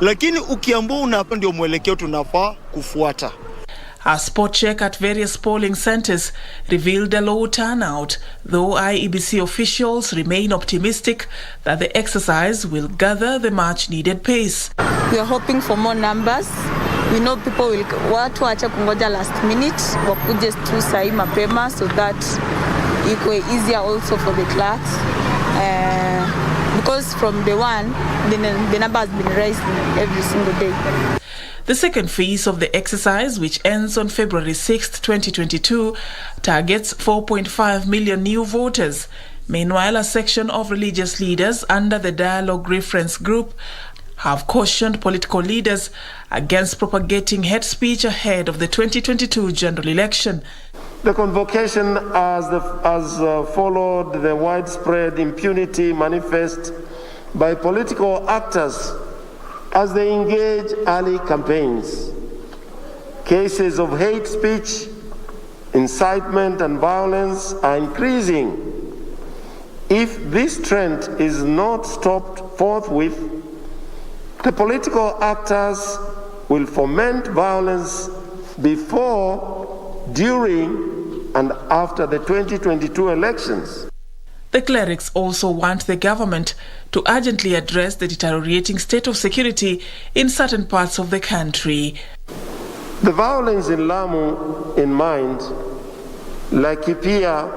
Lakini ukiambiwa unapa ndio mwelekeo tunafaa kufuata. A spot check at various polling centers revealed a low turnout, though IEBC officials remain optimistic that the exercise will gather the much-needed pace. We are hoping for more numbers. We know people will watu acha kungoja last minute, wakuje tu sahi mapema so that it will be easier also for the clerks. Because from day one, the number has been rising every single day. The second phase of the exercise, which ends on February 6, 2022, targets 4.5 million new voters. Meanwhile, a section of religious leaders under the Dialogue Reference Group have cautioned political leaders against propagating hate speech ahead of the 2022 general election. The convocation has followed the widespread impunity manifest by political actors as they engage early campaigns. Cases of hate speech, incitement and violence are increasing. If this trend is not stopped forthwith, the political actors will foment violence before, during, and after the 2022 elections. The clerics also want the government to urgently address the deteriorating state of security in certain parts of the country. The violence in Lamu in mind, Laikipia,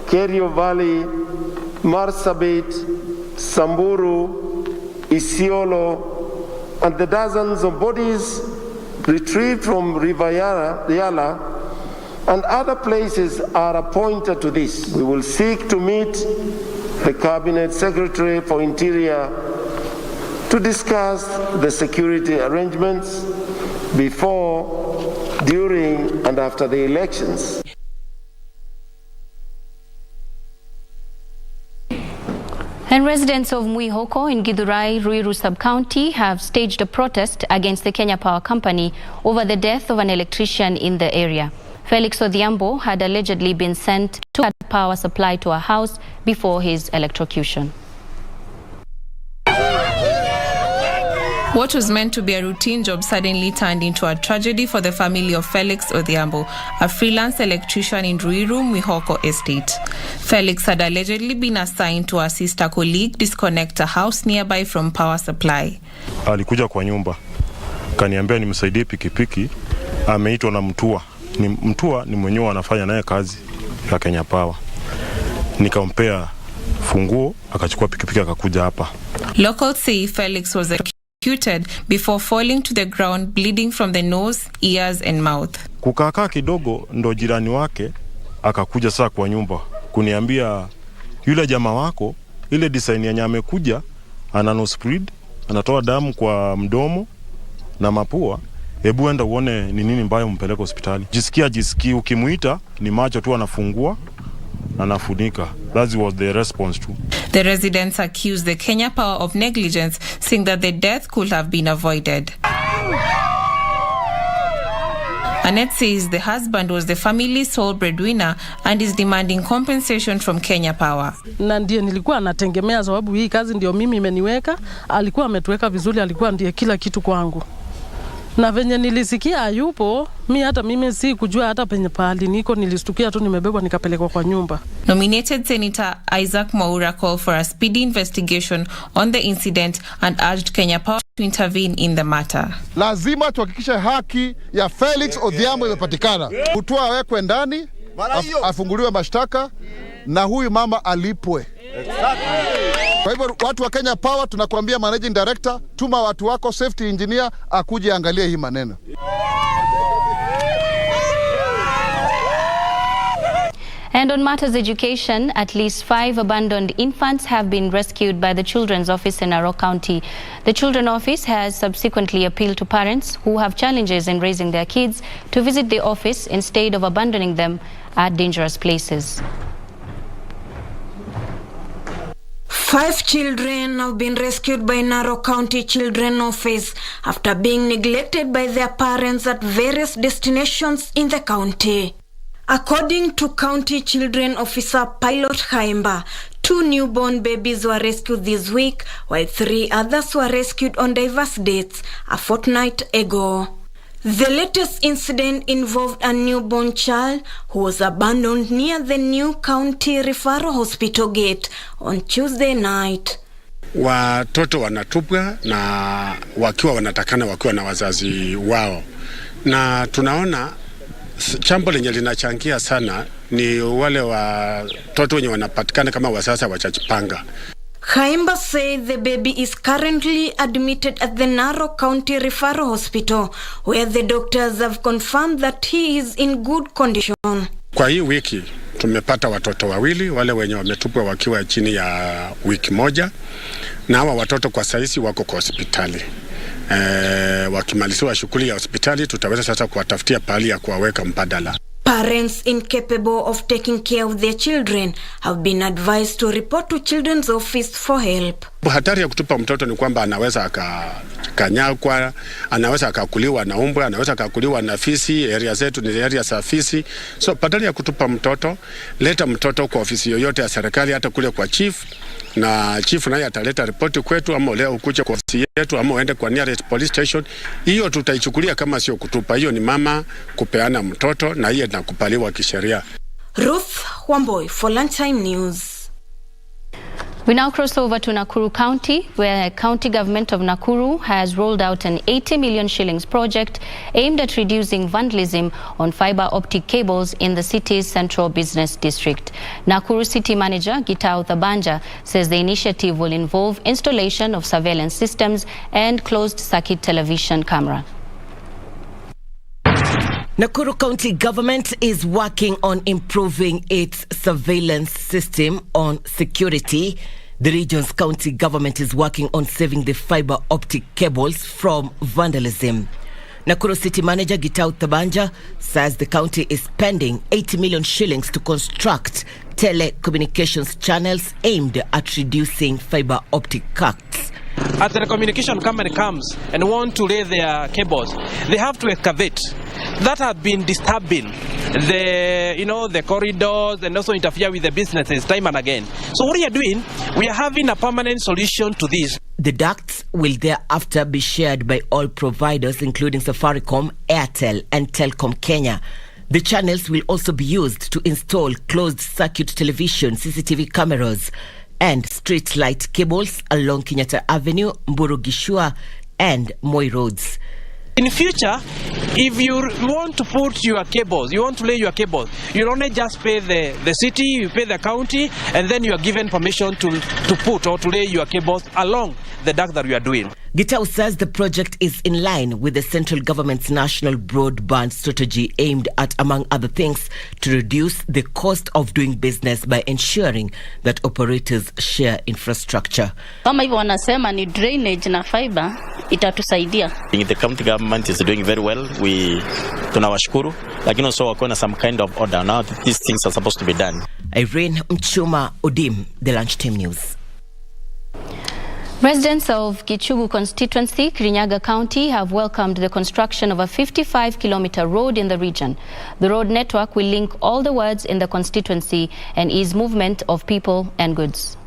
Kerio Valley, Marsabit, Samburu, Isiolo, and the dozens of bodies retrieved from River Yala and other places are a pointer to this. We will seek to meet the Cabinet Secretary for Interior to discuss the security arrangements before, during, and after the elections. And residents of Mwihoko in Githurai, Ruiru sub-county have staged a protest against the Kenya Power Company over the death of an electrician in the area. Felix Odhiambo had allegedly been sent to cut power supply to a house before his electrocution. What was meant to be a routine job suddenly turned into a tragedy for the family of Felix Odhiambo, a freelance electrician in Ruiru, Mwihoko Estate. Felix had allegedly been assigned to assist a colleague disconnect a house nearby from power supply. Alikuja kwa nyumba, kaniambia nimsaidie pikipiki, ameitwa na Mtua. Mtua ni mwenyewe anafanya naye kazi ya Kenya Power. Nikampea funguo, akachukua pikipiki akakuja hapa. Locals say Felix was executed before falling to the ground bleeding from the nose, ears and mouth. Kukaa kidogo ndo jirani wake akakuja saa kwa nyumba kuniambia yule jamaa wako ile design ya nyame kuja ana nose bleed, anatoa damu kwa mdomo na mapua. Hebu enda uone ni nini mbaya umpeleke hospitali. Jisikia ukimuita ni macho tu anafungua anafunika. That was the response to. The residents accused the Kenya Power of negligence, saying that the death could have been avoided. Annette says the husband was the family's sole breadwinner and is demanding compensation from Kenya Power. Na ndiye nilikuwa nategemea sababu hii kazi ndio mimi imeniweka. Alikuwa ametuweka vizuri, alikuwa ndiye kila kitu kwangu. Na venye nilisikia ayupo, hata mimi si kujua hata penye pahali niko, nilistukia tu nimebebwa nikapelekwa kwa nyumba. Nominated Senator Isaac Mwaura called for a speedy investigation on the incident and urged Kenya Power to intervene in the matter. Lazima tuhakikishe haki ya Felix Odhiambo imepatikana. Mtua awekwe ndani, afunguliwe mashtaka na huyu mama alipwe. Kwa hivyo watu wa Kenya Power tunakuambia managing director, tuma watu wako safety engineer akuje angalie hii maneno. And on matters education, at least 5 abandoned infants have been rescued by the Children's Office in Aloe County. The Children's Office has subsequently appealed to parents who have challenges in raising their kids to visit the office instead of abandoning them at dangerous places. 5 children have been rescued by Narok County Children's Office after being neglected by their parents at various destinations in the county. According to County Children Officer Pilot Haimba, 2 newborn babies were rescued this week, while 3 others were rescued on diverse dates a fortnight ago. The latest incident involved a newborn child who was abandoned near the New County Referral Hospital gate on Tuesday night. Watoto wanatupwa na wakiwa wanatakana wakiwa na wazazi wao. Na tunaona jambo lenye linachangia sana ni wale watoto wenye wanapatikana kama wazazi wachajipanga. Khaimba said the baby is currently admitted at the Narok County Referral Hospital, where the doctors have confirmed that he is in good condition. Kwa hii wiki tumepata watoto wawili wale wenye wametupwa wakiwa chini ya wiki moja, na hawa watoto kwa saizi wako kwa hospitali. Wakimaliziwa shughuli ya hospitali tutaweza sasa kuwatafutia pahali ya kuwaweka mbadala. Parents incapable of taking care of their children have been advised to report to Children's Office for help. Hatari ya kutupa mtoto ni kwamba anaweza akanyakwa, anaweza akakuliwa na umbwa, anaweza akakuliwa na fisi. Area zetu ni area za fisi. So badala ya kutupa mtoto, leta mtoto kwa ofisi yoyote ya serikali, hata kule kwa chief, na chief naye ataleta ripoti kwetu, ama leo ukuje kwa ofisi yetu, ama uende kwa nearest police station. Hiyo tutaichukulia kama sio kutupa. Hiyo ni mama kupeana mtoto, na hiyo inakubaliwa kisheria. Ruth Wamboy for Lunchtime News. We now cross over to Nakuru County, where the county government of Nakuru has rolled out an 80 million shillings project aimed at reducing vandalism on fiber optic cables in the city's central business district. Nakuru City Manager Gitau Thabanja says the initiative will involve installation of surveillance systems and closed-circuit television camera. Nakuru County government is working on improving its surveillance system on security. The region's county government is working on saving the fiber optic cables from vandalism. Nakuru City Manager Gitau Thabanja says the county is spending 80 million shillings to construct telecommunications channels aimed at reducing fiber optic cuts. As the communication company comes and want to lay their cables, they have to excavate. That has been disturbing the corridors and also interfere with the businesses time and again. So what we are doing, we are having a permanent solution to this. The ducts will thereafter be shared by all providers, including Safaricom, Airtel and Telcom Kenya. The channels will also be used to install closed-circuit television, CCTV cameras and street light cables along Kenyatta Avenue, Mburu Gishua and Moi Roads. In future, if you want to put your cables, you want to lay your cables, you only just pay the city, you pay the county, and then you are given permission to put or to lay your cables along the duct that you are doing. Gitau says the project is in line with the central government's national broadband strategy aimed at, among other things, to reduce the cost of doing business by ensuring that operators share infrastructure. Kama hivyo wanasema ni drainage na fiber itatusaidia. The county government is doing very well. Tunawashukuru, lakini also wako na some kind of order now that these things are supposed to be done. Irene Mchuma, Odim, The Lunchtime News. Residents of Gichugu constituency, Kirinyaga County, have welcomed the construction of a 55-kilometer road in the region. The road network will link all the wards in the constituency and ease movement of people and goods.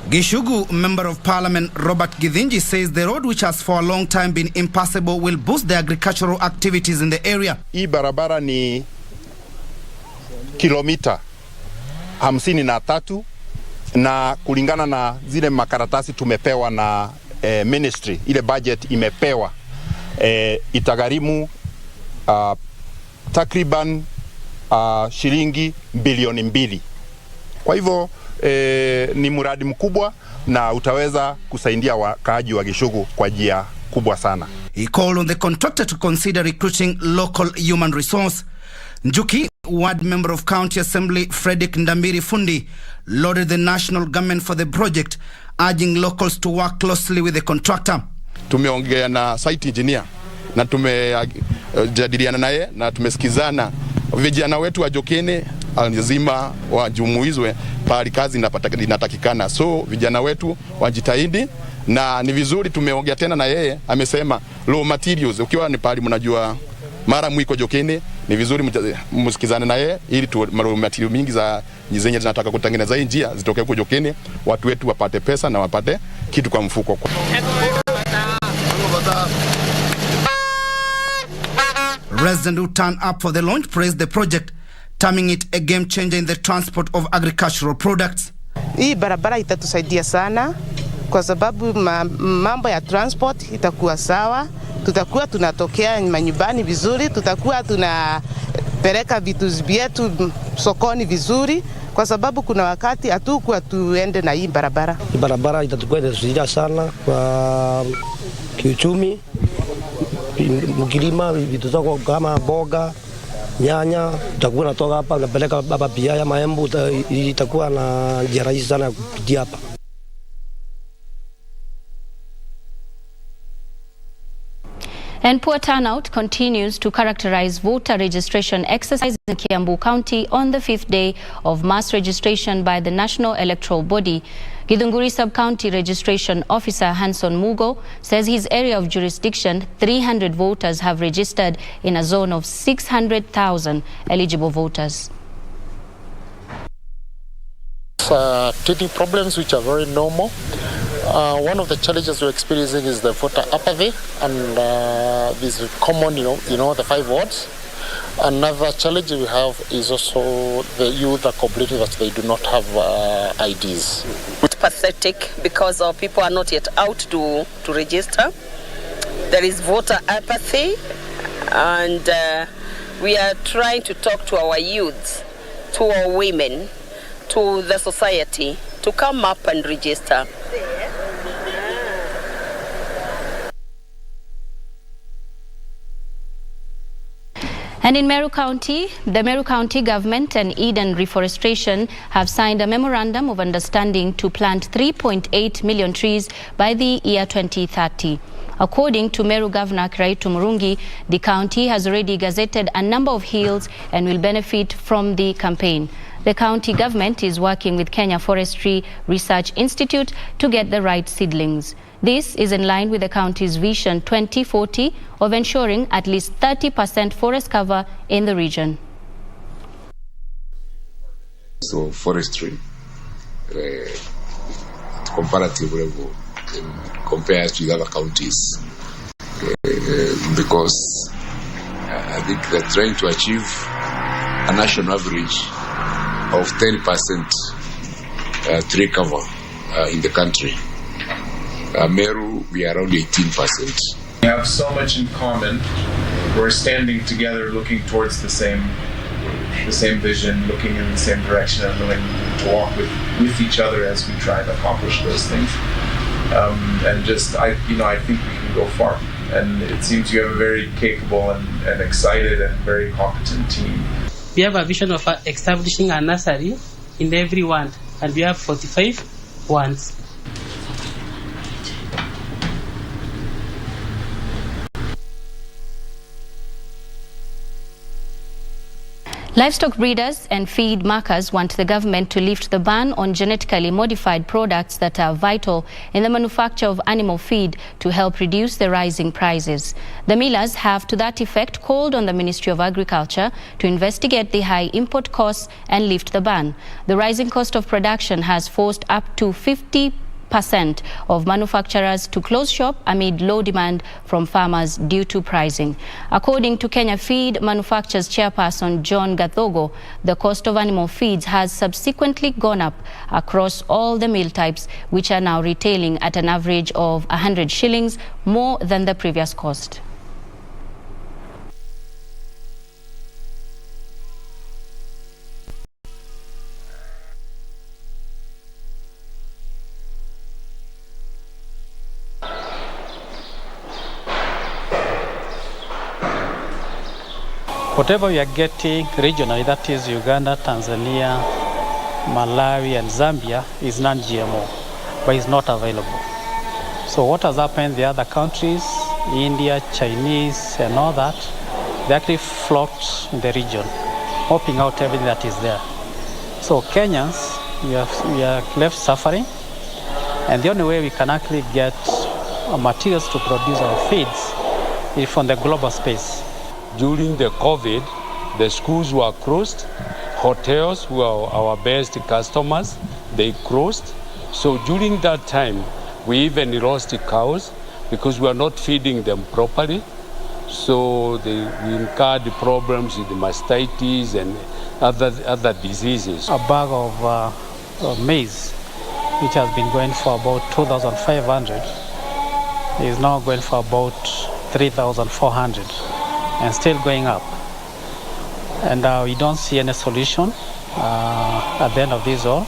Gichugu Member of Parliament Robert Githinji says the road, which has for a long time been impassable, will boost the agricultural activities in the area. Hii barabara ni kilomita 53 na kulingana na zile makaratasi tumepewa na ministry, ile budget imepewa, itagharimu takriban shilingi bilioni 2. Kwa hivyo ni mradi mkubwa na utaweza kusaidia wakaaji wa Gichugu kwa njia kubwa sana. He called on the contractor to consider recruiting local human resource. Njuki, Ward Member of County Assembly Frederick Ndambiri Fundi, lauded the national government for the project, urging locals to work closely with the contractor. Tumeongea na site engineer na tumejadiliana naye na tumesikizana. Vijana wetu wa Jokene lazima wajumuizwe pale kazi inatakikana. So vijana wetu wajitahidi, na ni vizuri tumeongea tena na yeye, amesema raw materials, ukiwa ni pale mnajua mara mwiko Jokene ni vizuri msikizane na yeye ili material mingi za zenye zinataka kutengeneza hii njia zitoke huko Jokeni, watu wetu wapate pesa na wapate kitu kwa mfuko. Residents who turn up for the launch praised the project, terming it a game changer in the transport of agricultural products. Hii barabara itatusaidia sana kwa sababu mambo ya transport itakuwa sawa. Tutakuwa tunatokea manyumbani vizuri, tutakuwa tunapeleka vitu vyetu sokoni vizuri kwa sababu kuna wakati hatukuwa tuende na hii barabara. Hii barabara itatusaidia sana kwa kiuchumi, mkulima, vitu zako kama mboga, nyanya, tutakuwa natoka hapa napeleka baba pia ya maembu, itakuwa na njia rahisi sana kupitia hapa. And poor turnout continues to characterize voter registration exercise in Kiambu County on the 5th day of mass registration by the National Electoral Body. Githunguri Sub-County Registration Officer Hanson Mugo says his area of jurisdiction, 300 voters have registered in a zone of 600,000 eligible voters. Teething problems which are very normal. One of the challenges we're experiencing is the voter apathy, and this is common, you know, the 5 wards. Another challenge we have is also the youth are complaining that they do not have IDs. It's pathetic because our people are not yet out to register. There is voter apathy, and we are trying to talk to our youth, to our women, to the society to come up and register. And in Meru County, the Meru County government and Eden Reforestation have signed a memorandum of understanding to plant 3.8 million trees by the year 2030. According to Meru Governor Kiraitu Murungi, the county has already gazetted a number of hills and will benefit from the campaign. The county government is working with Kenya Forestry Research Institute to get the right seedlings. This is in line with the county's Vision 2040 of ensuring at least 30% forest cover in the region. So forestry, comparative level compared to the other counties, because I think they're trying to achieve a national average of 10% tree cover in the country. Meru, we are around 18%. We have so much in common. We're standing together, looking towards the same vision, looking in the same direction, and willing to walk with each other as we try to accomplish those things. And just, I think we can go far. And it seems you have a very capable and excited and very competent team. We have a vision of establishing a nursery in every ward, and we have 45 wards. Livestock breeders and feed markers want the government to lift the ban on genetically modified products that are vital in the manufacture of animal feed to help reduce the rising prices. The millers have to that effect called on the Ministry of Agriculture to investigate the high import costs and lift the ban. The rising cost of production has forced up to 50% of manufacturers to close shop amid low demand from farmers due to pricing. According to Kenya Feed Manufacturers Chairperson John Gathogo, the cost of animal feeds has subsequently gone up across all the meal types, which are now retailing at an average of 100 shillings more than the previous cost. Whatever we are getting regionally, that is Uganda, Tanzania, Malawi and Zambia, is non-GMO, but is not available. So what has happened in the other countries, India, Chinese and all that, they actually flocked in the region, hoping out everything that is there. So Kenyans, we are left suffering, and the only way we can actually get materials to produce our feeds is from the global space. During the COVID, The schools were closed. Hotels, who are our best customers, they closed. So during that time, we even lost cows because we are not feeding them properly. So we incurred problems with mastitis and other diseases. A bag of maize, which has been going for about 2,500, is now going for about 3,400 and still going up. And we don't see any solution at the end of this all.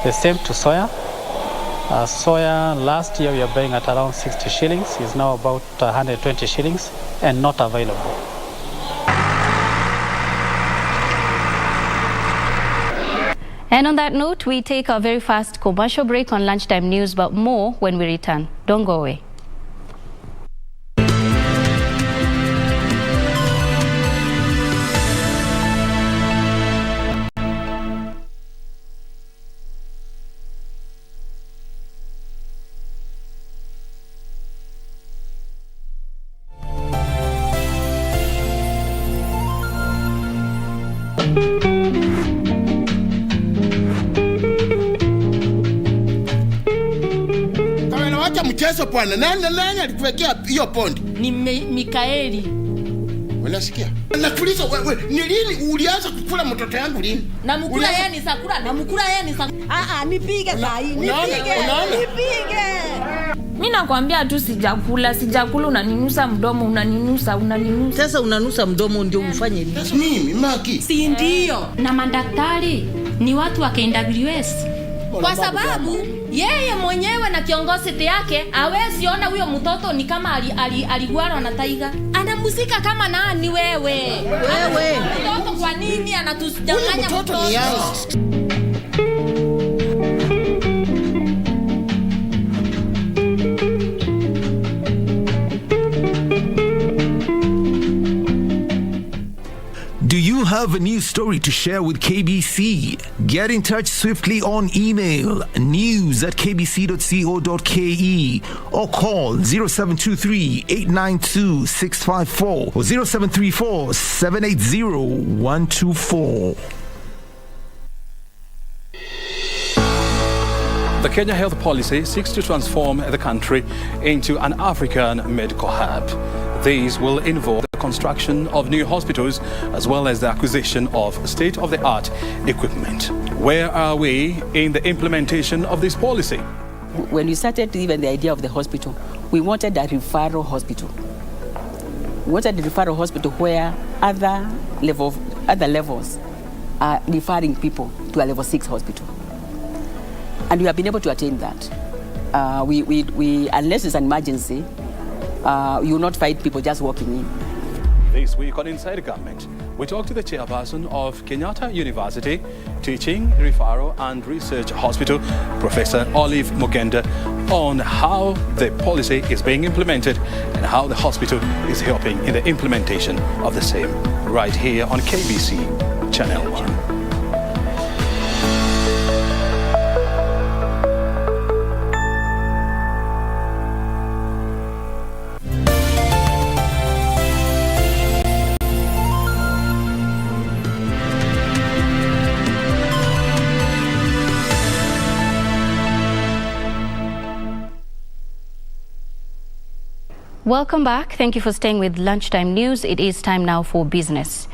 The same to soya. Soya, last year we were buying at around 60 shillings, is now about 120 shillings and not available. And on that note, we take a very fast commercial break on Lunchtime News, but more when we return. Don't go away. Mchezo bwana, nani alikuwekea hiyo pondi? Ni Mikaeli. Unasikia? Nakuuliza wewe, ni lini ulianza kukula mtoto yangu lini? Namkula yeye ni sakura, namkula yeye ni sakura. Nipige saa hii, nipige. Mimi nakwambia tu sijakula, unaninusa mdomo, unaninusa. Sasa unanusa mdomo ndio ufanye nini? Mimi Maki. Si ndio? Na madaktari ni watu wa KWS. Kwa sababu yeye mwenyewe na kiongozi yake hawezi ona huyo mtoto ni kama aligwara na taiga. Anamuzika kama nani wewe? Mtoto kwa nini anatudanganya mtoto? Ni yangu. Do you have a news story to share with KBC? Get in touch swiftly on email news@kbc.co.ke or call 0723-892-654 or 0734-780-124. The Kenya health policy seeks to transform the country into an African medical hub. These will involve the construction of new hospitals as well as the acquisition of state-of-the-art equipment. Where are we in the implementation of this policy? When we started even the idea of the hospital, we wanted a referral hospital. We wanted a referral hospital where other levels are referring people to a level 6 hospital. And we have been able to attain that. We unless it's an emergency, you will not find people just walking in. This week on Inside Government, we talk to the chairperson of Kenyatta University Teaching, Referral and Research Hospital, Professor Olive Mugenda, on how the policy is being implemented and how the hospital is helping in the implementation of the same, right here on KBC Channel 1. Welcome back. Thank you for staying with Lunchtime News. It is time now for business.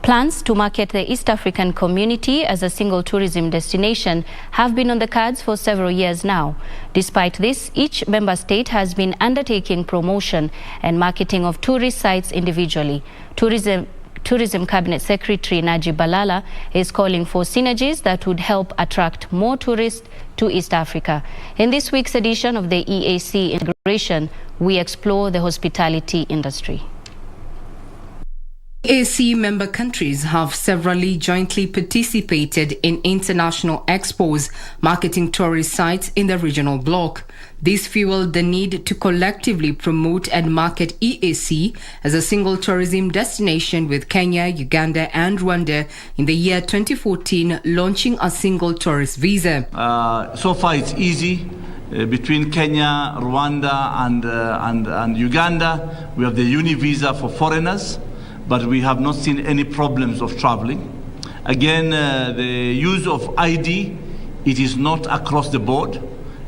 Plans to market the East African community as a single tourism destination have been on the cards for several years now. Despite this, each member state has been undertaking promotion and marketing of tourist sites individually. Tourism Cabinet Secretary Naji Balala is calling for synergies that would help attract more tourists to East Africa. In this week's edition of the EAC Integration, we explore the hospitality industry. EAC member countries have severally jointly participated in international expos, marketing tourist sites in the regional bloc. This fueled the need to collectively promote and market EAC as a single tourism destination, with Kenya, Uganda and Rwanda in the year 2014 launching a single tourist visa. So far it's easy. Between Kenya, Rwanda and Uganda, we have the uni visa for foreigners. but we have not seen any problems of traveling. Again, the use of ID, it is not across the board.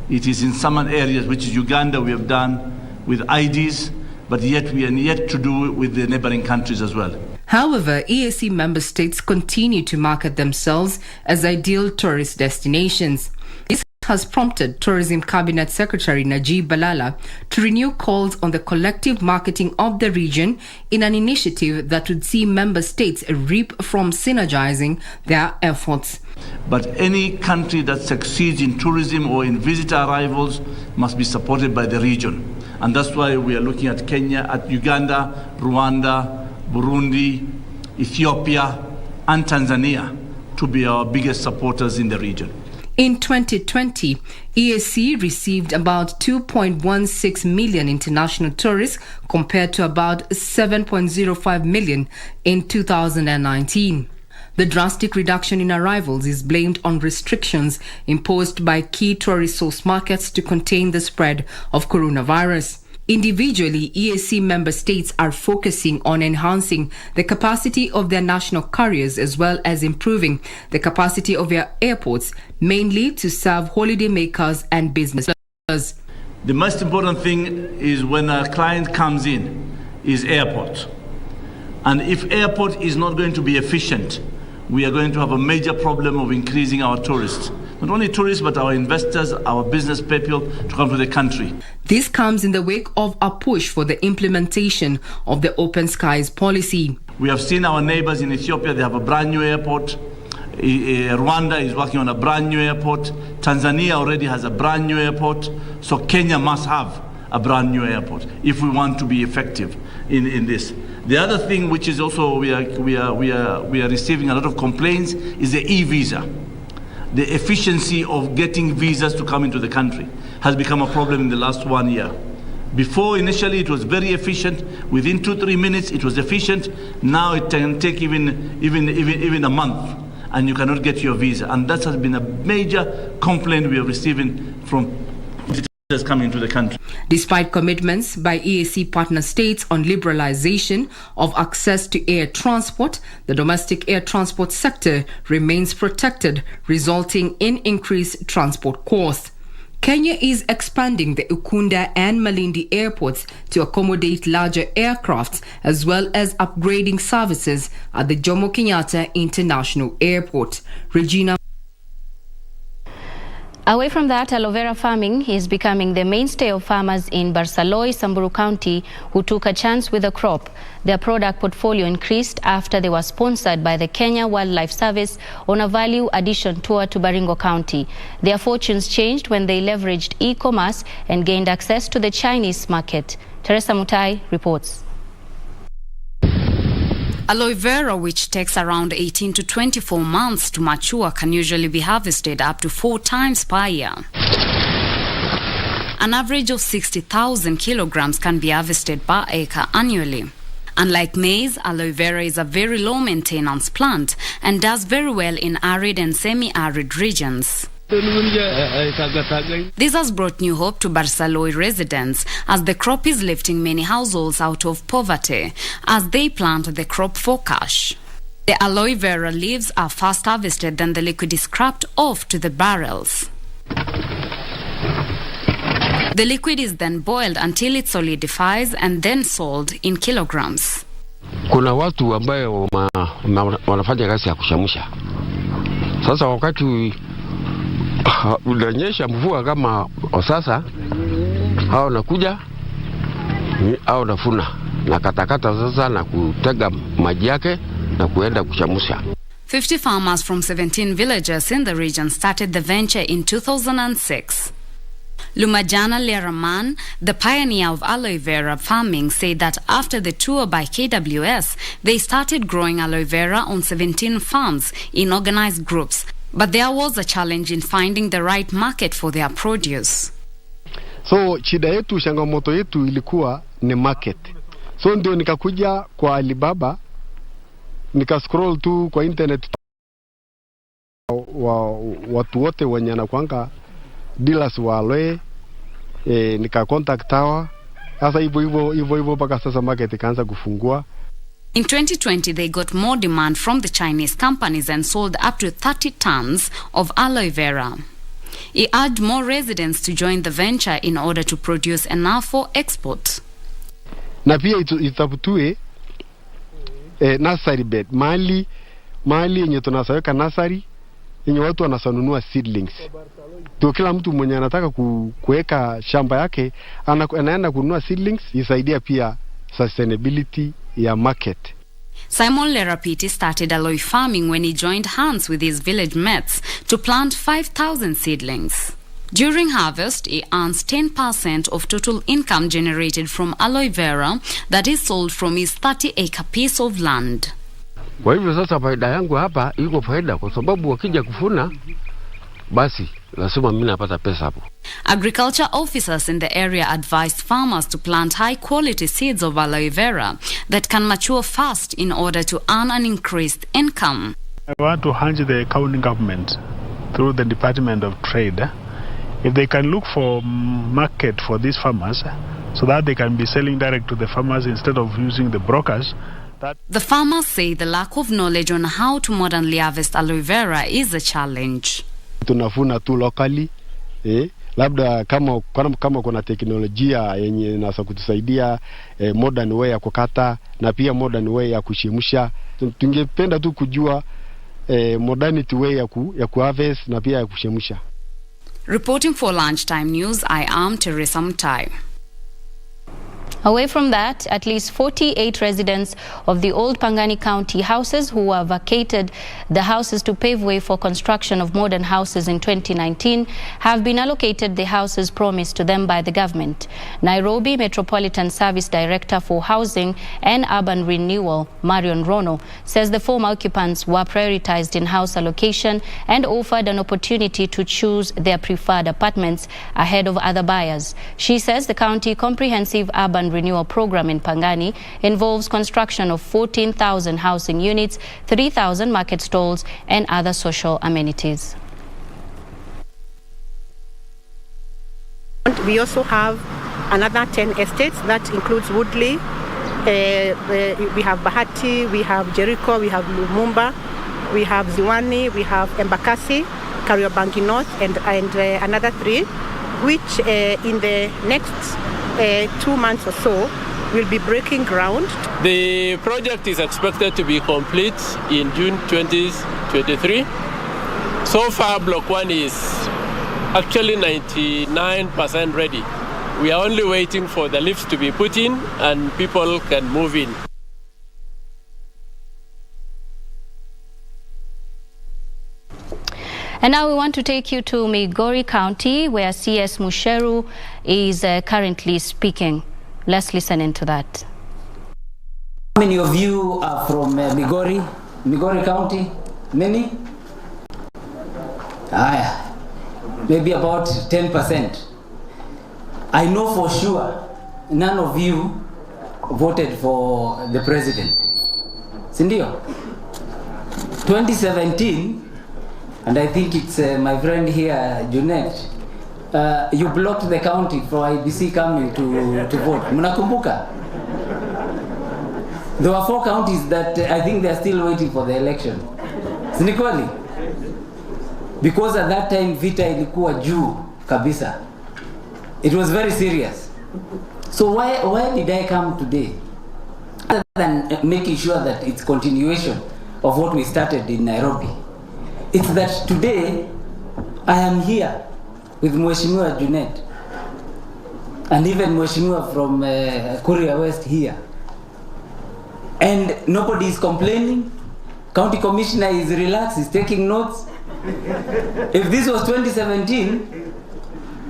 It is in some areas, which is Uganda, we have done with IDs, but yet we are yet to do it with the neighboring countries as well. However, EAC member states continue to market themselves as ideal tourist destinations. This has prompted Tourism Cabinet Secretary Najib Balala to renew calls on the collective marketing of the region in an initiative that would see member states reap from synergizing their efforts. But any country that succeeds in tourism or in visitor arrivals must be supported by the region. And that's why we are looking at Kenya, at Uganda, Rwanda, Burundi, Ethiopia, and Tanzania to be our biggest supporters in the region. In 2020, EAC received about 2.16 million international tourists compared to about 7.05 million in 2019. The drastic reduction in arrivals is blamed on restrictions imposed by key tourist source markets to contain the spread of coronavirus. Individually, EAC member states are focusing on enhancing the capacity of their national carriers as well as improving the capacity of their airports, mainly to serve holidaymakers and businesses. The most important thing is when a client comes in is airport. And if airport is not going to be efficient, we are going to have a major problem of increasing our tourists. Not only tourists, but our investors, our business people to come to the country. This comes in the wake of a push for the implementation of the Open Skies policy. We have seen our neighbors in Ethiopia, they have a brand new airport. Rwanda is working on a brand new airport. Tanzania already has a brand new airport. So Kenya must have a brand new airport if we want to be effective in this. The other thing which is also we are receiving a lot of complaints is the e-visa. The efficiency of getting visas to come into the country has become a problem in the last 1 year. Before, initially, it was very efficient. Within 2-3 minutes, it was efficient. Now it can take even a month, and you cannot get your visa. And that has been a major complaint we are receiving from visitors coming into the country. Despite commitments by EAC partner states on liberalization of access to air transport, the domestic air transport sector remains protected, resulting in increased transport costs. Kenya is expanding the Ukunda and Malindi airports to accommodate larger aircrafts, as well as upgrading services at the Jomo Kenyatta International Airport. Regina. Away from that, aloe vera farming is becoming the mainstay of farmers in Barsaloi, Samburu County, who took a chance with the crop. Their product portfolio increased after they were sponsored by the Kenya Wildlife Service on a value addition tour to Baringo County. Their fortunes changed when they leveraged e-commerce and gained access to the Chinese market. Teresa Mutai reports. Aloe vera, which takes around 18 to 24 months to mature, can usually be harvested up to 4 times per year. An average of 60,000 kilograms can be harvested per acre annually. Unlike maize, aloe vera is a very low maintenance plant and does very well in arid and semi-arid regions. This has brought new hope to Barsaloi residents as the crop is lifting many households out of poverty as they plant the crop for cash. The aloe vera leaves are first harvested, then the liquid is scrapped off to the barrels. The liquid is then boiled until it solidifies and then sold in kilograms. Kuna watu ambayo wanafanya kazi ya kushamusha. Sasa wakati unanyesha mvua kama sasa, hao nakuja hao nafuna na katakata sasa na kutega maji yake na kuenda kushamusha. 50 farmers from 17 villages in the region started the venture in 2006. Lumajana Leraman, the pioneer of aloe vera farming, said that after the tour by KWS, they started growing aloe vera on 17 farms in organized groups. But there was a challenge in finding the right market for their produce. So shida yetu, changamoto yetu ilikuwa ni market. So ndio nikakuja kwa Alibaba, scroll tu kwa internet watu wote wenye anakuanga dealers wa aloe, nika contact hawa. Sasa hivyo mpaka sasa market ikaanza kufungua. In 2020, they got more demand from the Chinese companies and sold up to 30 tons of aloe vera. He urged more residents to join the venture in order to produce enough for export. Na pia itafutue nursery bed mahali yenye tunasaweka nursery yenye watu wanasanunua seedlings. Ndio kila mtu mwenye anataka kuweka shamba yake anaenda kununua seedlings, isaidia pia sustainability ya market. Simon Lerapiti started aloe farming when he joined hands with his village mates to plant 5,000 seedlings. During harvest, he earns 10% of total income generated from aloe vera that is sold from his 30-acre piece of land. Kwa hivyo sasa faida yangu hapa iko faida kwa sababu wakija kufuna basi lazima mimi napata pesa hapo. Agriculture officers in the area advised farmers to plant high-quality seeds of aloe vera that can mature fast in order to earn an increased income. I want to urge the county government through the Department of Trade, if they can look for market for these farmers so that they can be selling direct to the farmers instead of using the brokers. The farmers say the lack of knowledge on how to modernly harvest aloe vera is a challenge. Tunafuna tu locally, labda kama kuna teknolojia yenye inaweza kutusaidia modern way ya kukata na pia modern way ya kushimsha. Tungependa tu kujua modernity way ya kuharvest na pia ya kushimsha. Reporting for Lunchtime News, I am Teresa Mtai. Away from that, at least 48 residents of the old Pangani County houses who were vacated the houses to pave way for construction of modern houses in 2019 have been allocated the houses promised to them by the government. Nairobi Metropolitan Service Director for Housing and Urban Renewal, Marion Rono, says the former occupants were prioritized in house allocation and offered an opportunity to choose their preferred apartments ahead of other buyers. She says the county comprehensive urban renewal program in Pangani involves construction of 14,000 housing units, 3,000 market stalls and other social amenities. We also have another 10 estates that includes Woodley, we have Bahati, we have Jericho, we have Lumumba, we have Ziwani, we have Embakasi, Kariobangi North and another 3, which in the next 2 months or so will be breaking ground. The project is expected to be complete in June 2023. So far, Block 1 is actually 99% ready. We are only waiting for the lifts to be put in and people can move in. And now we want to take you to Migori County, where CS Musheru is currently speaking. Let's listen into that. How many of you are from Migori County? Many? Maybe about 10%. I know for sure none of you voted for the president. Sindio? 2017, and I think it's my friend here, Junet, you blocked the county for IBC coming to vote. Munakumbuka? There were 4 counties that I think they're still waiting for the election. Sinikweli? Because at that time, vita ilikuwa juu kabisa. It was very serious. So why did I come today? Other than making sure that it's continuation of what we started in Nairobi. It's that today I am here with Mheshimiwa Junet and even Mheshimiwa from Kuria West here. And nobody is complaining. County Commissioner is relaxed, he's taking notes. If this was 2017,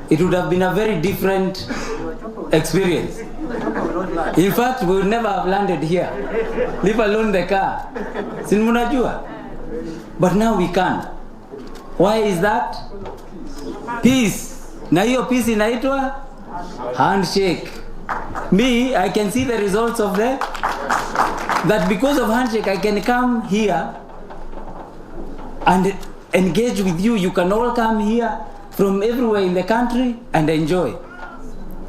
it would have been a very different experience. In fact, we would never have landed here, leave alone the car. Sinmunajua. But now we can. Why is that? Peace. Na hiyo peace inaitwa handshake. Me, I can see the results of that because of handshake, I can come here and engage with you. You can all come here from everywhere in the country and enjoy.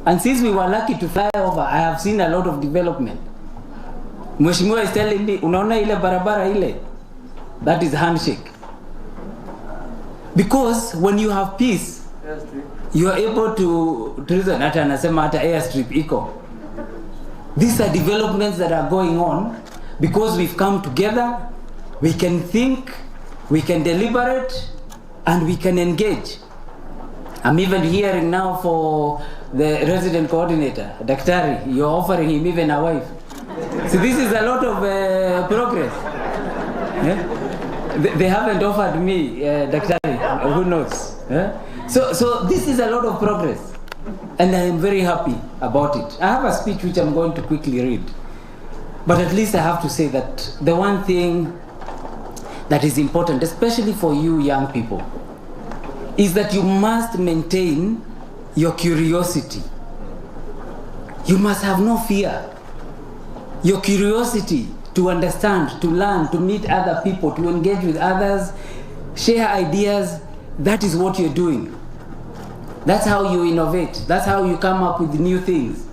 And since we were lucky to fly over, I have seen a lot of development. Mheshimiwa is telling me, unaona ile barabara ile? That is handshake. Because when you have peace, you are able to reason. Hata anasema hata airstrip iko. These are developments that are going on because we've come together, we can think, we can deliberate, and we can engage. I'm even hearing now for the resident coordinator, Daktari, you're offering him even a wife. So this is a lot of progress. Yeah? They haven't offered me Daktari, who knows? Yeah? So this is a lot of progress. And I am very happy about it. I have a speech which I'm going to quickly read. But at least I have to say that the one thing that is important, especially for you young people, is that you must maintain your curiosity. You must have no fear. Your curiosity to understand, to learn, to meet other people, to engage with others, share ideas, that is what you're doing. That's how you innovate. That's how you come up with new things.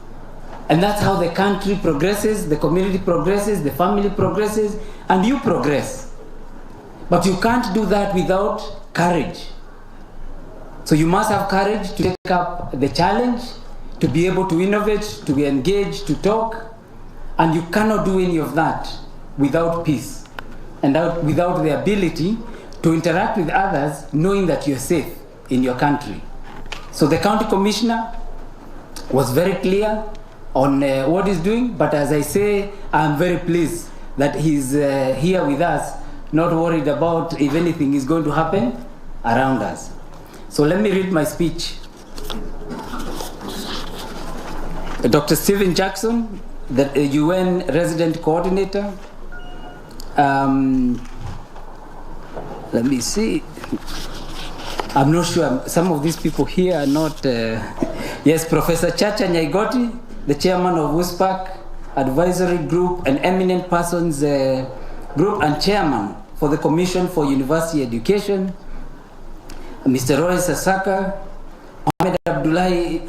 And that's how the country progresses, the community progresses, the family progresses, and you progress. But you can't do that without courage. So you must have courage to take up the challenge, to be able to innovate, to engage, to talk. And you cannot do any of that without peace and without the ability to interact with others, knowing that you're safe in your country. So the county commissioner was very clear on what he's doing, but as I say, I'm very pleased that he's here with us, not worried about if anything is going to happen around us. So let me read my speech. Dr. Stephen Jackson, the UN resident coordinator. Let me see. I'm not sure. Some of these people here are not. Yes, Professor Chacha Nyaigoti, the chairman of WUSPAC Advisory Group, an eminent persons group and chairman for the Commission for University Education. Mr. Roy Sasaka, Mohamed Abdullahi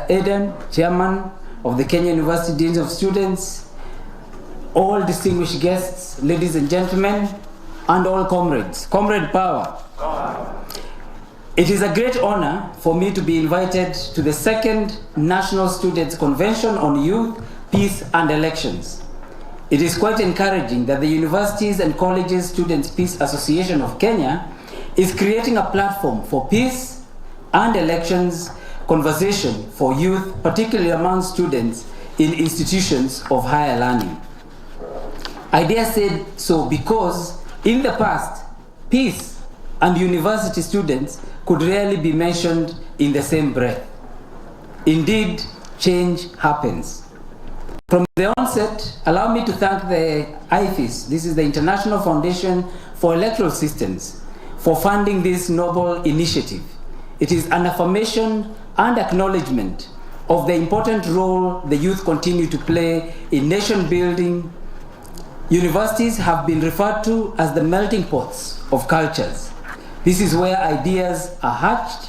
Eden, chairman of the Kenya University Deans of Students, all distinguished guests, ladies and gentlemen, and all comrades. Comrade power. It is a great honor for me to be invited to the second National Students' Convention on Youth, Peace and Elections. It is quite encouraging that the Universities and Colleges Students' Peace Association of Kenya is creating a platform for peace and elections conversation for youth, particularly among students in institutions of higher learning. I dare say so because in the past, peace and university students could rarely be mentioned in the same breath. Indeed, change happens. From the onset, allow me to thank the IFIS, this is the International Foundation for Electoral Systems, for funding this noble initiative. It is an affirmation and acknowledgement of the important role the youth continue to play in nation building. Universities have been referred to as the melting pots of cultures. This is where ideas are hatched,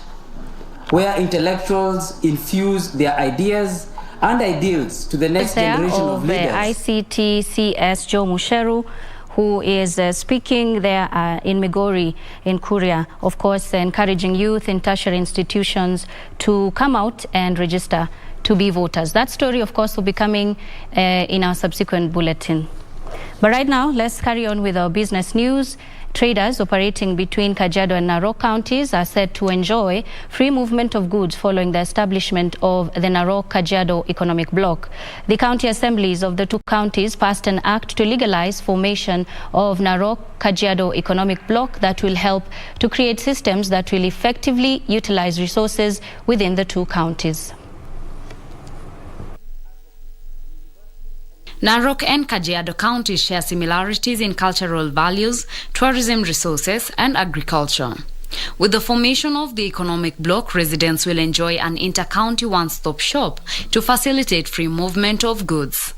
where intellectuals infuse their ideas and ideals to the next generation of leaders. ICT CS Joe Musheru, who is speaking there in Migori in Kuria, of course encouraging youth in tertiary institutions to come out and register to be voters. That story, of course, will be coming in our subsequent bulletin. But right now, let's carry on with our business news. Traders operating between Kajiado and Narok counties are said to enjoy free movement of goods following the establishment of the Narok-Kajiado Economic Bloc. The county assemblies of the two counties passed an act to legalize formation of Narok-Kajiado Economic Bloc that will help to create systems that will effectively utilize resources within the two counties. Narok and Kajiado counties share similarities in cultural values, tourism resources, and agriculture. With the formation of the economic bloc, residents will enjoy an inter-county one-stop shop to facilitate free movement of goods.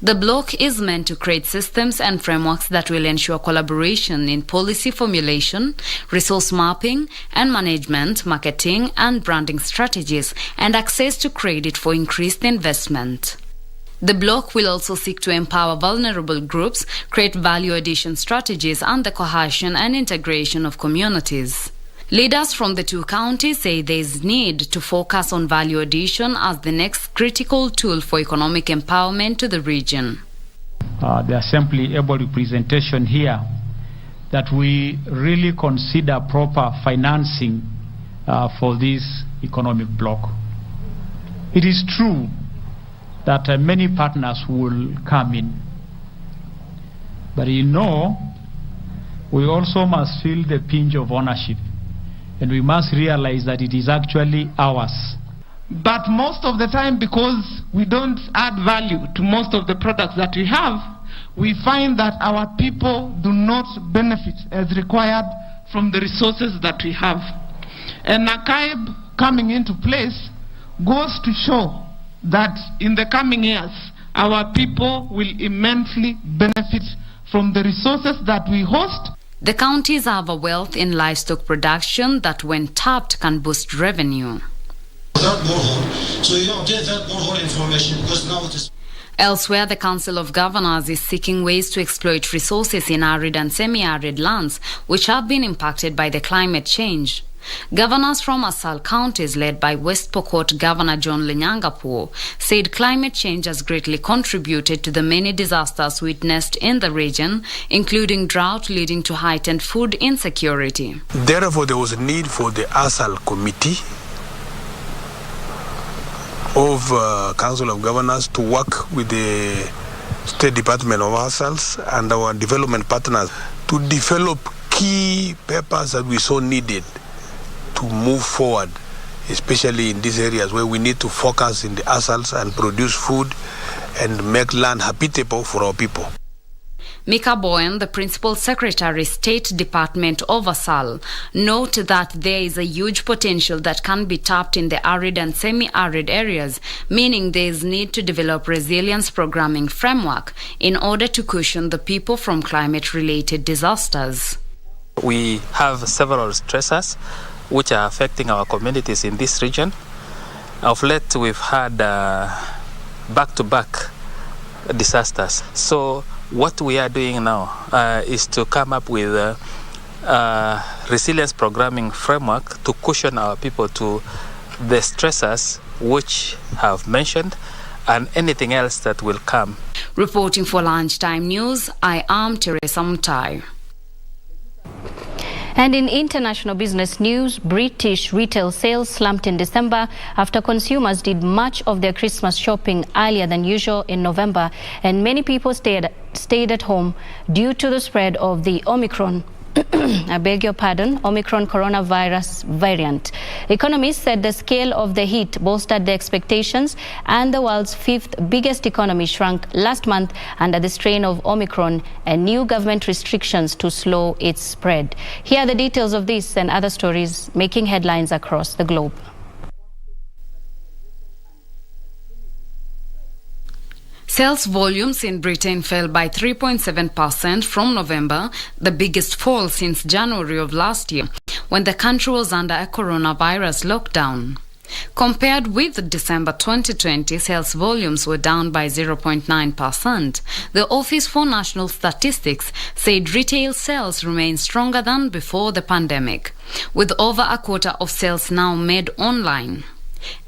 The bloc is meant to create systems and frameworks that will ensure collaboration in policy formulation, resource mapping and management, marketing and branding strategies, and access to credit for increased investment. The bloc will also seek to empower vulnerable groups, create value addition strategies, and the cohesion and integration of communities. Leaders from the two counties say there is need to focus on value addition as the next critical tool for economic empowerment to the region. The Assembly able representation here that we really consider proper financing for this economic bloc. It is true that many partners will come in. But we also must feel the pinch of ownership, and we must realize that it is actually ours. But most of the time, because we don't add value to most of the products that we have, we find that our people do not benefit as required from the resources that we have. And NACAIB coming into place goes to show that in the coming years, our people will immensely benefit from the resources that we host. The counties have a wealth in livestock production that, when tapped, can boost revenue. Elsewhere, the Council of Governors is seeking ways to exploit resources in arid and semi-arid lands, which have been impacted by the climate change. Governors from Asal counties, led by West Pokot Governor John Lenyangapuo, said climate change has greatly contributed to the many disasters witnessed in the region, including drought leading to heightened food insecurity. Therefore, there was a need for the Asal Committee of Council of Governors to work with the State Department of Asals and our development partners to develop key papers that we so needed to move forward, especially in these areas where we need to focus in the asals and produce food and make land habitable for our people. Mika Boyan, the Principal Secretary, State Department of Asal, noted that there is a huge potential that can be tapped in the arid and semi-arid areas, meaning there is need to develop resilience programming framework in order to cushion the people from climate-related disasters. We have several stressors which are affecting our communities in this region. Of late, we've had back-to-back disasters. So what we are doing now is to come up with a resilience programming framework to cushion our people to the stressors which have mentioned and anything else that will come. Reporting for Lunchtime News, I am Teresa Mutai. And in international business news, British retail sales slumped in December after consumers did much of their Christmas shopping earlier than usual in November, and many people stayed at home due to the spread of the Omicron coronavirus variant. Economists said the scale of the hit bolstered the expectations, and the world's fifth biggest economy shrunk last month under the strain of Omicron and new government restrictions to slow its spread. Here are the details of this and other stories making headlines across the globe. Sales volumes in Britain fell by 3.7% from November, the biggest fall since January of last year, when the country was under a coronavirus lockdown. Compared with December 2020, sales volumes were down by 0.9%. The Office for National Statistics said retail sales remain stronger than before the pandemic, with over a quarter of sales now made online.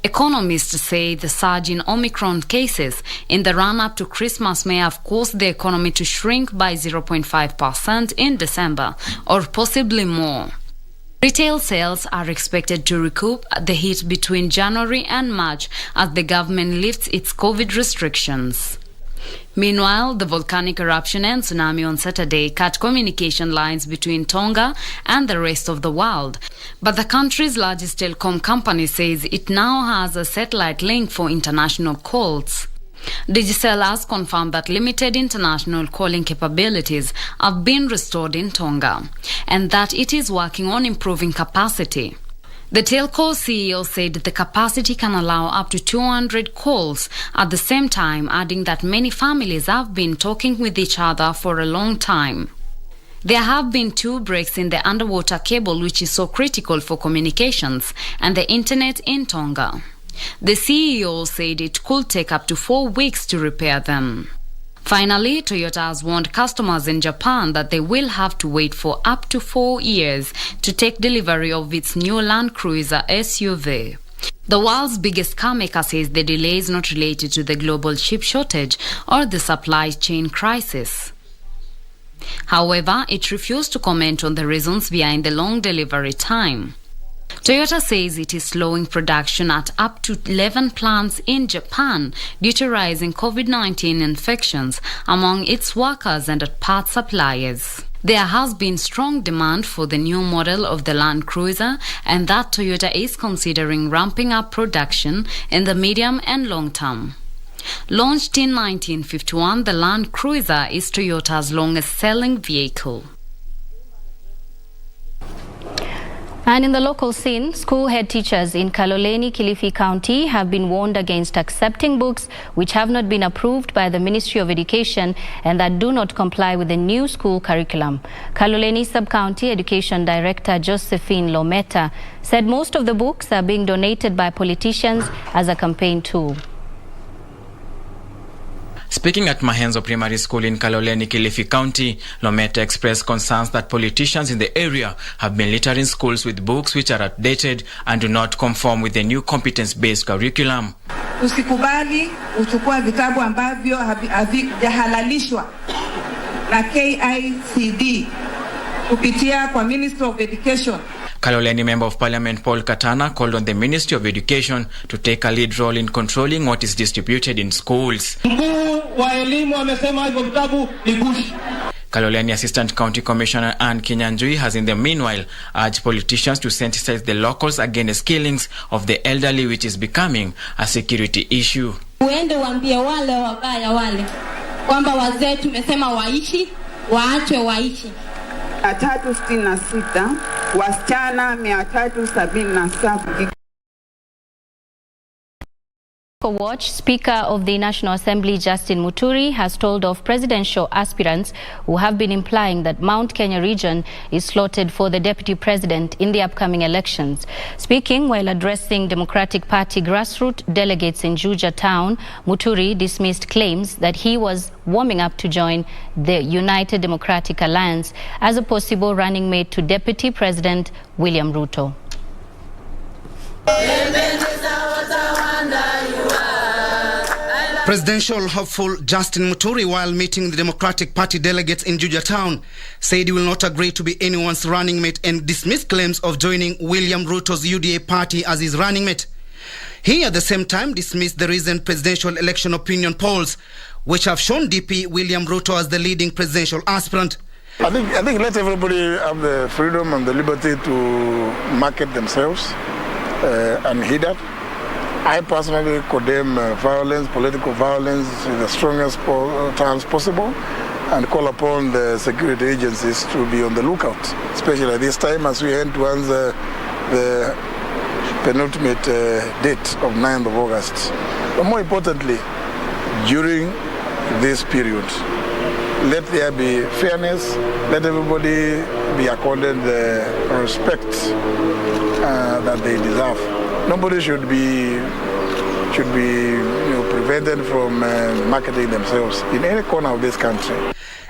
Economists say the surge in Omicron cases in the run-up to Christmas may have caused the economy to shrink by 0.5% in December, or possibly more. Retail sales are expected to recoup the hit between January and March as the government lifts its COVID restrictions. Meanwhile, the volcanic eruption and tsunami on Saturday cut communication lines between Tonga and the rest of the world. But the country's largest telecom company says it now has a satellite link for international calls. Digicel has confirmed that limited international calling capabilities have been restored in Tonga, and that it is working on improving capacity. The telco CEO said the capacity can allow up to 200 calls at the same time, adding that many families have been talking with each other for a long time. There have been 2 breaks in the underwater cable, which is so critical for communications and the internet in Tonga. The CEO said it could take up to 4 weeks to repair them. Finally, Toyota has warned customers in Japan that they will have to wait for up to 4 years to take delivery of its new Land Cruiser SUV. The world's biggest car maker says the delay is not related to the global chip shortage or the supply chain crisis. However, it refused to comment on the reasons behind the long delivery time. Toyota says it is slowing production at up to 11 plants in Japan due to rising COVID-19 infections among its workers and at parts suppliers. There has been strong demand for the new model of the Land Cruiser, and that Toyota is considering ramping up production in the medium and long term. Launched in 1951, the Land Cruiser is Toyota's longest-selling vehicle. And in the local scene, school head teachers in Kaloleni, Kilifi County have been warned against accepting books which have not been approved by the Ministry of Education and that do not comply with the new school curriculum. Kaloleni Sub-County Education Director Josephine Lometa said most of the books are being donated by politicians as a campaign tool. Speaking at Mahenzo Primary School in Kaloleni, Kilifi County, Lometa expressed concerns that politicians in the area have been littering schools with books which are outdated and do not conform with the new competence-based curriculum. Usikubali uchukua vitabu ambavyo havijahalalishwa na KICD kupitia kwa Ministry of Education. Kaloleni Member of Parliament Paul Katana called on the Ministry of Education to take a lead role in controlling what is distributed in schools. Kaloleni Assistant County Commissioner Anne Kinyanjui has in the meanwhile urged politicians to sensitize the locals against killings of the elderly, which is becoming a security issue. Uende waambie wale wabaya wale kwamba wazee tumesema waishi, waachwe waishi. 366 wasichana 377. Watch, Speaker of the National Assembly Justin Muturi has told of presidential aspirants who have been implying that Mount Kenya region is slotted for the deputy president in the upcoming elections. Speaking while addressing Democratic Party grassroots delegates in Juja town, Muturi dismissed claims that he was warming up to join the United Democratic Alliance as a possible running mate to Deputy President William Ruto. Presidential hopeful Justin Muturi, while meeting the Democratic Party delegates in Juja town, said he will not agree to be anyone's running mate and dismissed claims of joining William Ruto's UDA party as his running mate. He at the same time dismissed the recent presidential election opinion polls, which have shown DP William Ruto as the leading presidential aspirant. I think let everybody have the freedom and the liberty to market themselves unhindered. I personally condemn violence, political violence in the strongest terms possible, and call upon the security agencies to be on the lookout, especially at this time as we head towards the penultimate date of 9th of August. But more importantly, during this period, let there be fairness, let everybody be accorded the respect that they deserve. Nobody should be prevented from marketing themselves in any corner of this country.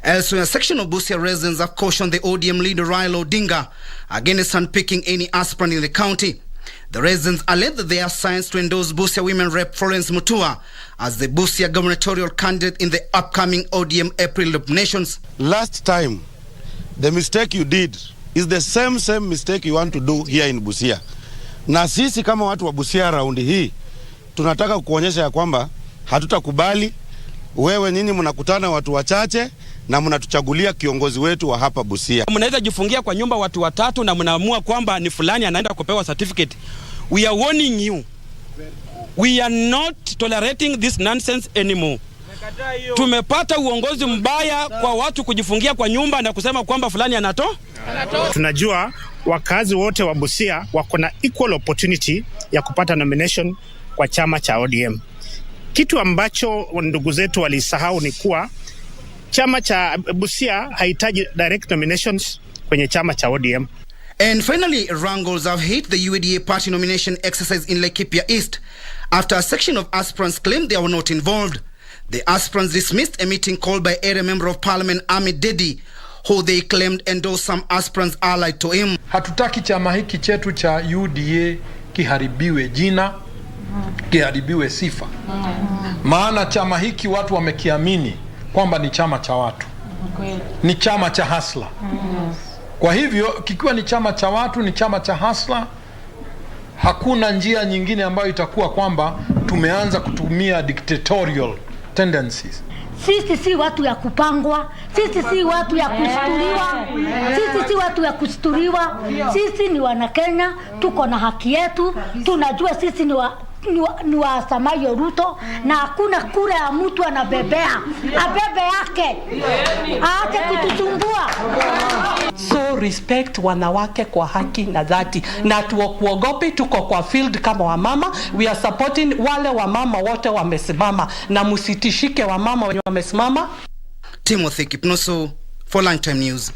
Elsewhere, a section of Busia residents have cautioned the ODM leader Raila Odinga against unpicking any aspirant in the county. The residents allege that they are signs to endorse Busia women rep Florence Mutua as the Busia gubernatorial candidate in the upcoming ODM April nominations. Last time, the mistake you did is the same mistake you want to do here in Busia. Na sisi kama watu wa Busia raundi hii tunataka kuonyesha ya kwamba hatutakubali wewe nyinyi mnakutana watu wachache na mnatuchagulia kiongozi wetu wa hapa Busia. Mnaweza jifungia kwa nyumba watu watatu na mnaamua kwamba ni fulani anaenda kupewa certificate. We are warning you. We are not tolerating this nonsense anymore. Tumepata uongozi mbaya kwa watu kujifungia kwa nyumba na kusema kwamba fulani anato. Tunajua wakazi wote wa Busia wako na equal opportunity ya kupata nomination kwa chama cha ODM. Kitu ambacho ndugu zetu walisahau ni kuwa chama cha Busia haitaji direct nominations kwenye chama cha ODM. And finally, wrangles have hit the UDA party nomination exercise in Laikipia East after a section of aspirants claimed they were not involved. The aspirants dismissed a meeting called by area member of parliament Amit Dedi, who they claimed endorsed some aspirants allied to him. Hatutaki chama hiki chetu cha UDA kiharibiwe jina, kiharibiwe sifa. Maana chama hiki watu wamekiamini kwamba ni chama cha watu. Ni chama cha hasla. Kwa hivyo kikiwa ni chama cha watu, ni chama cha hasla, hakuna njia nyingine ambayo itakuwa kwamba tumeanza kutumia dictatorial tendencies. Sisi si watu ya kupangwa, sisi si watu ya kusturiwa, sisi si watu ya kusturiwa. Sisi ni Wanakenya, tuko na haki yetu, tunajua sisi ni wa Samayo Ruto, na hakuna kura ya mtu anabebea, abebe yake, aache kutusumbua. So respect wanawake kwa haki na dhati, na tuokuogopi, tuko kwa field kama wamama. We are supporting wale wamama wote wamesimama, na musitishike wamama wenye wamesimama. Timothy Kipnoso for Lunchtime News.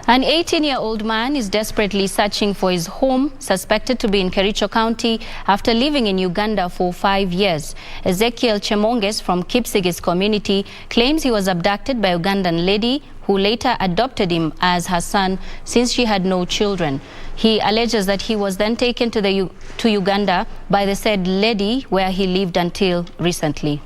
An 18-year-old man is desperately searching for his home, suspected to be in Kericho County after living in Uganda for 5 years. Ezekiel Chemonges from Kipsigis community claims he was abducted by a Ugandan lady who later adopted him as her son since she had no children. He alleges that he was then taken to Uganda by the said lady, where he lived until recently.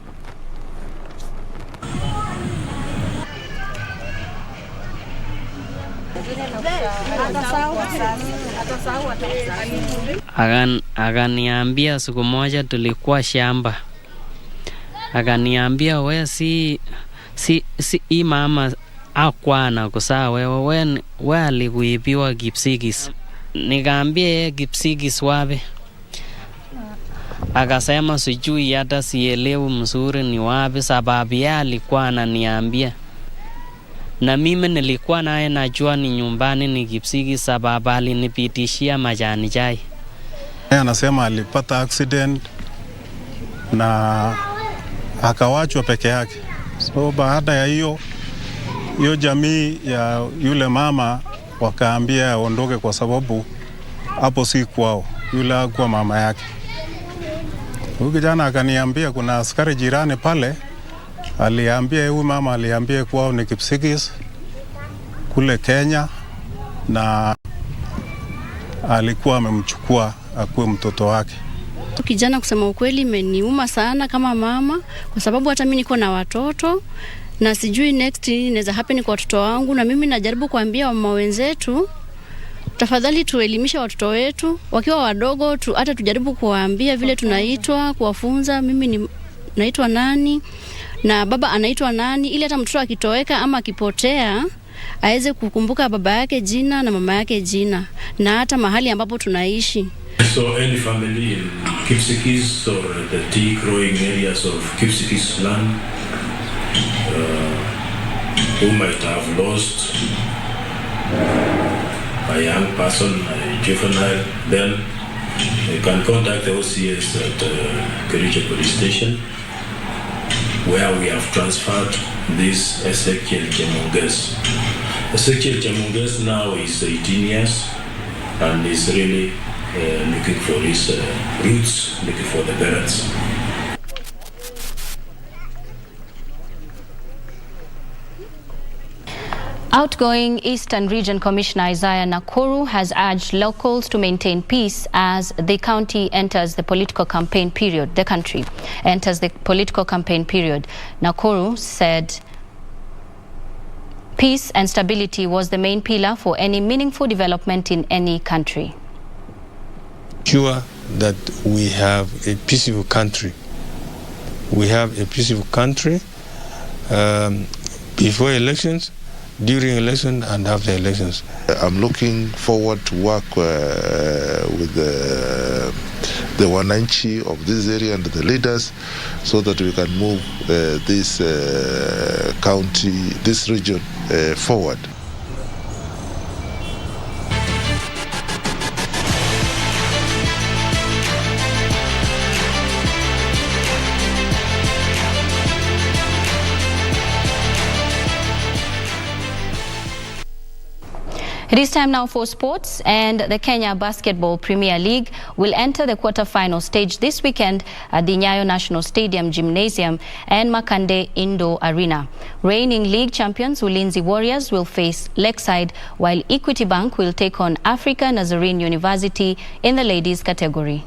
Akaniambia siku moja tulikuwa shamba, akaniambia we si mama akwana kusaa we alikuibiwa Kipsigis. Nikaambia yeye Kipsigis wapi? Akasema sijui, hata sielewi mzuri ni wapi, sababu yeye alikuwa ananiambia. Na mimi nilikuwa naye najua ni nyumbani ni Kipsigis, sababu alinipitishia majani chai. Anasema alipata accident na akawachwa peke yake. So baada ya hiyo jamii ya yule mama wakaambia aondoke kwa sababu hapo si kwao, yule hakuwa mama yake. Huyu kijana akaniambia kuna askari jirani pale aliambia huyu mama, aliambia kwao ni Kipsigis kule Kenya, na alikuwa amemchukua akuwe mtoto wake. Kijana, kusema ukweli imeniuma sana kama mama, kwa sababu hata mimi niko na watoto na sijui next inaweza happen kwa watoto wangu, na mimi najaribu kuambia mama wenzetu tafadhali tuelimisha watoto wetu wakiwa wadogo, hata tujaribu kuwaambia vile tunaitwa, kuwafunza mimi naitwa nani na baba anaitwa nani, ili hata mtoto akitoweka ama akipotea aweze kukumbuka baba yake jina na mama yake jina na hata mahali ambapo tunaishi. So any family in Kipsigis or the tea growing areas of Kipsigis land who might have lost a young person, a juvenile, then you can contact the OCS at Kericho Police Station, where we have transferred this Ezekiel Chemonges. Ezekiel Chemonges now is 18 years and is really looking for his roots, looking for the parents. Outgoing Eastern Region Commissioner Isaiah Nakuru has urged locals to maintain peace as the county enters the political campaign period. The country enters the political campaign period. Nakuru said peace and stability was the main pillar for any meaningful development in any country. Sure that we have a peaceful country. We have a peaceful country before elections, during election and after elections. I'm looking forward to work with the wananchi of this area and the leaders so that we can move this county, this region forward. It is time now for sports, and the Kenya Basketball Premier League will enter the quarter-final stage this weekend at the Nyayo National Stadium Gymnasium and Makande Indoor Arena. Reigning league champions Ulinzi Warriors will face Lakeside, while Equity Bank will take on Africa Nazarene University in the ladies category.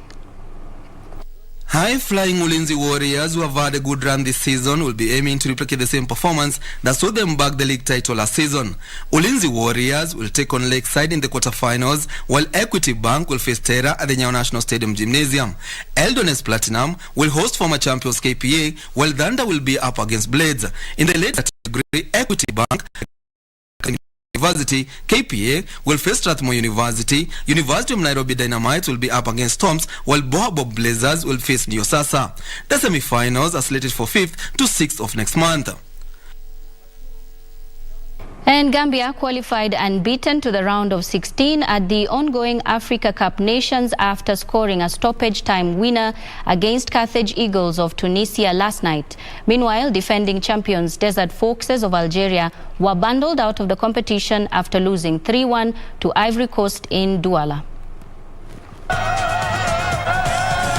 High-flying Ulinzi Warriors, who have had a good run this season, will be aiming to replicate the same performance that saw them back the league title last season. Ulinzi Warriors will take on Lakeside in the quarterfinals, while Equity Bank will face Terra at the Nyayo National Stadium Gymnasium. Eldones Platinum will host former champions KPA, while Thunder will be up against Blades. In the ladies category, Equity Bank University, KPA will face Strathmore University. University of Nairobi Dynamites will be up against Storms, while Bohabob Blazers will face Niosasa. The semi-finals are slated for 5th to 6th of next month. And Gambia qualified unbeaten to the round of 16 at the ongoing Africa Cup Nations after scoring a stoppage time winner against Carthage Eagles of Tunisia last night. Meanwhile, defending champions Desert Foxes of Algeria were bundled out of the competition after losing 3-1 to Ivory Coast in Douala.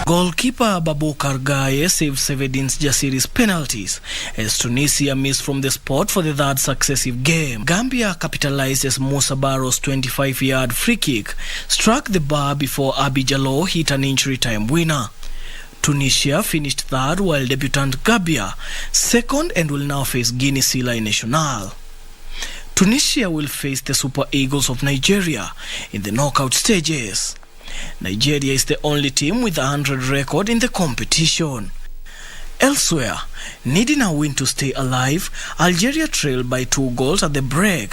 Goalkeeper Babukar Gaye saved Sevedin's Jasiri's penalties as Tunisia missed from the spot for the third successive game. Gambia capitalized as Musa Barrow's 25-yard free kick struck the bar before Abi Jallow hit an injury time winner. Tunisia finished third, while debutant Gambia second, and will now face Guinea Sila National. Tunisia will face the Super Eagles of Nigeria in the knockout stages. Nigeria is the only team with a 100 record in the competition. Elsewhere, needing a win to stay alive, Algeria trailed by 2 goals at the break